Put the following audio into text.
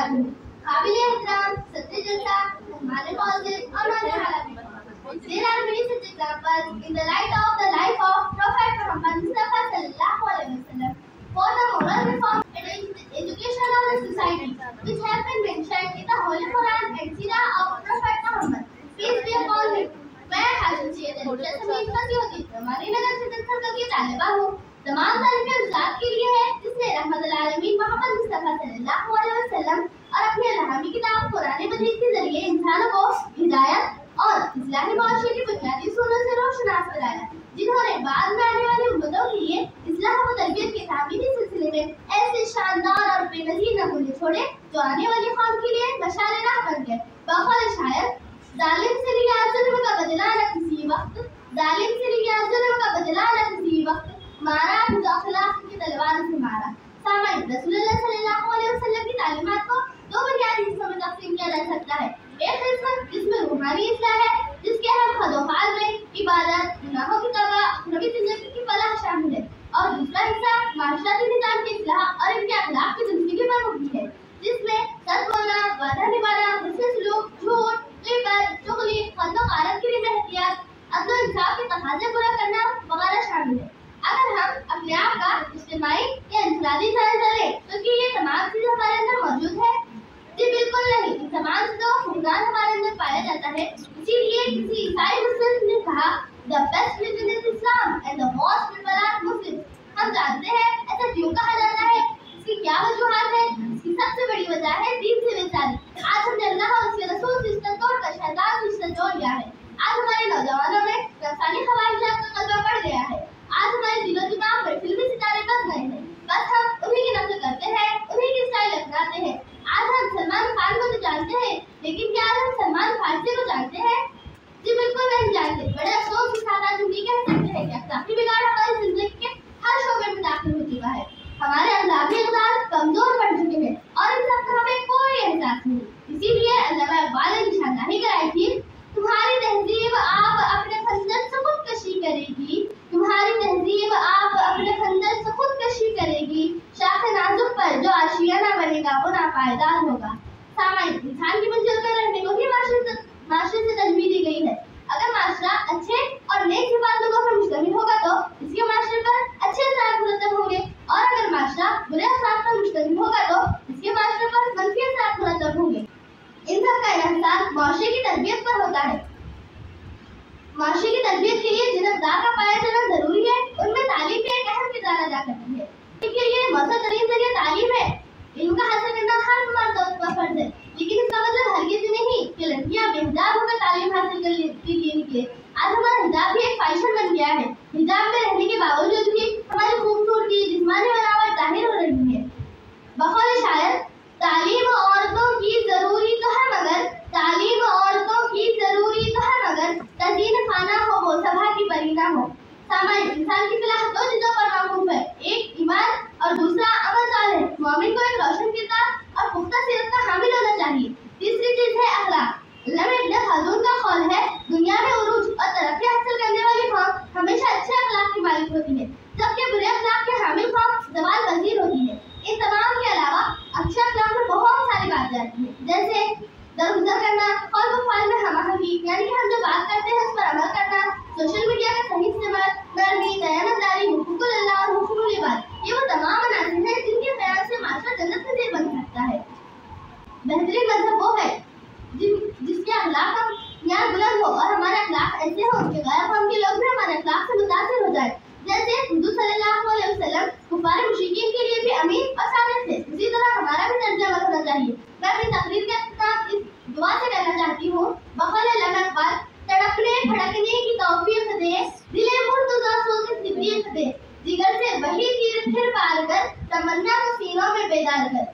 काबिल एहतराम सत्य जलसा हमारे मौजूद और हमारे There are many such examples in the light of the life of Prophet Muhammad Mustafa sallallahu alaihi wasallam for the moral reform and education of the society, which have been mentioned in the Holy Quran and Sirah of Prophet Muhammad, peace be upon him. मैं हाजिर सैयद अली समीर फसीहुद्दीन हमारी नगर से दस्तखत की तालिबा हूँ। तमाम तारीफें उस ज़ात के लिए है जिसने रहमतुल आलमीन मोहम्मद मुस्तफा सल्लल्लाहु अलैहि वसल्लम और अपने इलाही किताब कुरान मजीद के जरिए इंसानों को हिदायत और इस्लामी माशरे की बुनियादी उसूलों से रोशनास कराया, जिन्होंने बाद में आने वाली उम्मतों के लिए इस्लाह व तरबियत के तामीरी सिलसिले में ऐसे शानदार और बेनज़ीर नमूने छोड़े जो आने वाली कौम के लिए मशाल राह बन गए। बकौल शायर, जालिम से लिया जुल्म का बदला न किसी वक्त, जालिम से लिया जुल्म का बदला न किसी वक्त, मारा अखलाक की तलवार से मारा। सामाईन, रसूलुल्लाह सल्लल्लाहु अलैहि वसल्लम की तालीमात को दो बुनियादी हिस्सों में तकसीम किया जा सकता है। एक हिस्सा जिसमें रूहानी इस्लाह है, जिसके हम खदोफाल में इबादत, गुनाहों की तौबा, अखरवी जिंदगी की फलाह शामिल है, और दूसरा हिस्सा माशराती निज़ाम की इस्लाह और इनके अखलाक की दुरुस्ती पर मुबनी है, जिसमें सच बोलना, वादा निभाना, हुस्न सलूक, झूठ, ग़ीबत, चुगली, खंदो ग़ारत की एहतियात, अदल व इंसाफ के तकाज़े पूरा करना वगैरह शामिल है। अगर हम अपने आप का इज्तिमाई या इंफरादी जायज़ा लें तो क्या ये तमाम चीज़ें हमारे अंदर मौजूद है? जी बिल्कुल नहीं। इन तमाम चीज़ों का फुक़दान हमारे अंदर पाया जाता है। इसीलिए किसी ईसाई मुस्लिम ने कहा, the best religion is Islam and the most people are Muslim. हम जानते हैं ऐसा क्यों कहा जाता है, इसकी क्या वजूहात है? इसकी सबसे बड़ी वजह है दीन से बेजारी। आज हमने अल्लाह और उसके रसूल से रिश्ता तोड़कर शैतान से रिश्ता जोड़ लिया है। आज हमारे नौजवानों में नफसानी ख्वाहिशात का ग़लबा बढ़ गया है। आज हमारे दिलो दिमाग में फिल्मी सितारे बस गए हैं, बस हम उन्हीं की नकल करते हैं, उन्हीं की स्टाइल अपनाते हैं। आज हम सलमान खान को तो जानते हैं, लेकिन क्या आज हम सलमान फारसी को जानते हैं? जी बिल्कुल नहीं जानते। बड़े अफसोस के साथ आज हम ये कह सकते हैं कि अखलाकी बिगाड़ हमारी जिंदगी के हर शोबे में दाखिल हो चुका है। हमारे अखलाकी इक़दार कमजोर पड़ चुके हैं और इन सब का हमें कोई एहसास नहीं। इसीलिए अल्लामा इक़बाल ने निशानदाही कराई थी, तुम्हारी तहजीब आप अपने खंजर से खुदकशी करेगी, तुम्हारी तहजीब आप अपने खंजर से खुदकशी करेगी, शाख नाजुक पर जो आशियाना बनेगा वो नापायदार होगा। सामाईन, इंसान की मंजिल पर रहने को ही माशरे से तजवीज़ दी गई है। अगर माशरा अच्छे और नेक सिफात लोगों पर मुश्तमिल होगा तो इसके माशरे पर अच्छे असरात मुरतब होंगे, और अगर माशरा बुरे असरात पर मुश्तमिल होगा तो इसके माशरे पर मनफी असरात मुरतब होंगे। इन सब का इन्हिसार माशरे की तरबियत पर होता है। माशरे की तरबियत के लिए जिन अक़दार का पाया जाना जरूरी है, उनमें तालीम भी एक अहम किरदार अदा करती है। इसके लिए मौसर तरीन जरिए तालीम है। इल्म का हासिल करना हर मर्द पर फर्ज है, लेकिन इसका मतलब हरगिज़ नहीं कि लड़कियां बेहिजाब होकर तालीम हासिल कर लिए निकले। आज हमारा हिजाब भी एक फैशन बन गया है। हिजाब में रहने के बावजूद भी हमारी खूबसूरती, जिस्मानी बनावट जाहिर हो रही है। बकौल शायर, तालीम औरतों की जरूरी तो है मगर, तालीम औरतों की जरूरी तो है मगर, तज़ीन खाना हो वो सभा की परीना हो। सामाईन, इंसान की फिलहाल दो चीजों पर मौकूफ है, एक ईमान और दूसरा अमल सालेह। मोमिन को एक रोशन किरदार और पुख्ता सीरत का हामिल होना चाहिए। तीसरी चीज है अखलाक। अल्लामा इब्न खल्दून का कौल है, दुनिया में उरूज और तरक्की हासिल करने वाली कौम हमेशा अच्छे अखलाक की मालिक होती है, जबकि बुरे अखलाक के हामिल कौम ज़वाल पज़ीर होती है। इन तमाम के अलावा अच्छे अखलाक में बहुत सारी बातें आती हैं, जैसे दरगुजर करना, कौल व फ़ाल में हमआहंगी, यानी कि हम जो बात करते हैं उस पर अमल करना, सोशल मीडिया का सही इस्तेमाल, नरमी, दयानतदारी, हुकूकुल अल्लाह और हुकूकुल इबाद, ये वो तमाम अनासिर हैं जिनके ख्याल से माशरा जन्नत नज़ीर बन सकता है। बेहतरीन मजहब वो है जिसके अखलाक का मियार बुलंद हो और हमारे अखलाक ऐसे हो कि गैर कौम के लोग भी हमारे अखलाक से मुतासिर हो जाए। जैसे हुज़ूर सल्लल्लाहु अलैहि वसल्लम कुफ़ार मुशरिकीन के लिए भी अमीन और सादिक थे, उसी तरह हमारा भी तर्ज अमल होना चाहिए। मैं अपनी तकरीर का इख्तिताम इस दुआ से करना चाहती हूँ, बकौल अल्लामा इक़बाल, तड़पने भड़कने की तौफीक दे, दिले मुर्तज़ा सोचे सिद्दीक़ दे, जिगर से वही तीर फिर पार कर, तमन्ना को सीनों में बेदार कर।